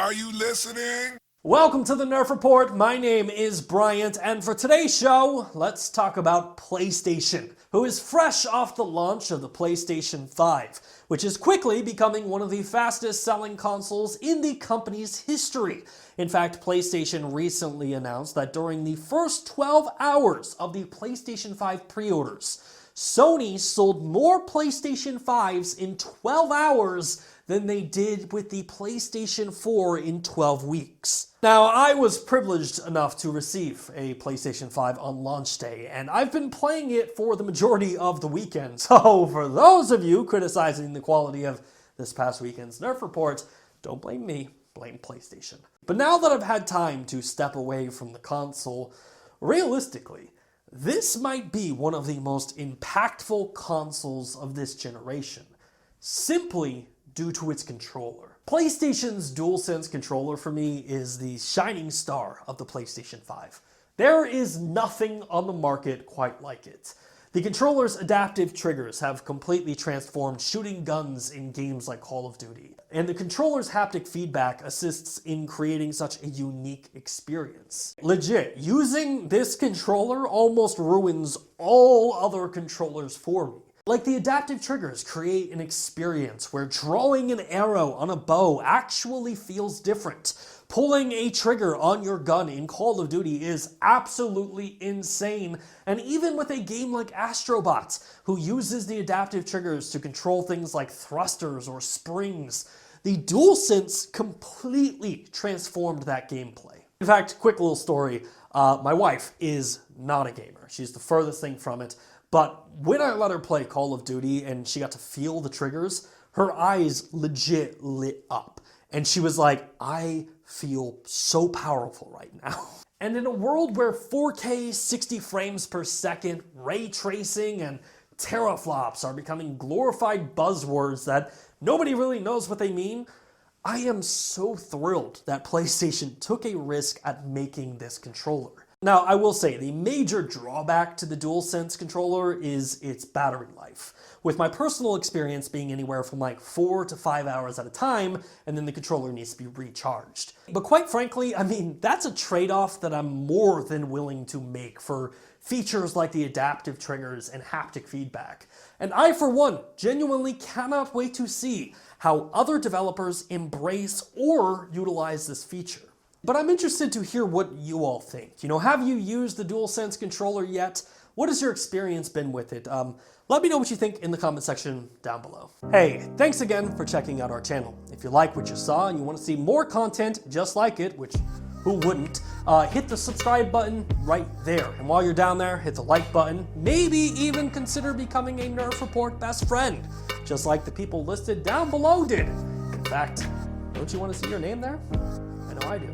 Are you listening? Welcome to the Nerf Report. My name is Bryant, and for today's show, let's talk about PlayStation, who is fresh off the launch of the PlayStation 5, which is quickly becoming one of the fastest selling consoles in the company's history. In fact, PlayStation recently announced that during the first 12 hours of the PlayStation 5 pre-orders, Sony sold more PlayStation 5s in 12 hours than they did with the PlayStation 4 in 12 weeks. Now, I was privileged enough to receive a PlayStation 5 on launch day, and I've been playing it for the majority of the weekend. So for those of you criticizing the quality of this past weekend's Nerf Report, don't blame me, blame PlayStation. But now that I've had time to step away from the console, realistically, this might be one of the most impactful consoles of this generation, simply due to its controller. PlayStation's DualSense Controller for me is the shining star of the PlayStation 5. There is nothing on the market quite like it. The controller's adaptive triggers have completely transformed shooting guns in games like Call of Duty, and the controller's haptic feedback assists in creating such a unique experience. Legit, using this controller almost ruins all other controllers for me. Like, the adaptive triggers create an experience where drawing an arrow on a bow actually feels different. Pulling a trigger on your gun in Call of Duty is absolutely insane, and even with a game like Astrobot, who uses the adaptive triggers to control things like thrusters or springs, the DualSense completely transformed that gameplay. In fact, quick little story, my wife is not a gamer. She's the furthest thing from it. But when I let her play Call of Duty and she got to feel the triggers, her eyes legit lit up. And she was like, I feel so powerful right now. And in a world where 4K 60 frames per second, ray tracing, and teraflops are becoming glorified buzzwords that nobody really knows what they mean, I am so thrilled that PlayStation took a risk at making this controller. Now, I will say, the major drawback to the DualSense controller is its battery life, with my personal experience being anywhere from like 4 to 5 hours at a time, and then the controller needs to be recharged. But quite frankly, I mean, that's a trade-off that I'm more than willing to make for features like the adaptive triggers and haptic feedback. And I, for one, genuinely cannot wait to see how other developers embrace or utilize this feature. But I'm interested to hear what you all think. You know, have you used the DualSense controller yet? What has your experience been with it? Let me know what you think in the comment section down below. Hey, thanks again for checking out our channel. If you like what you saw and you want to see more content just like it, which who wouldn't, hit the subscribe button right there. And while you're down there, hit the like button. Maybe even consider becoming a Nerf Report best friend, just like the people listed down below did. In fact, don't you want to see your name there? I know I do.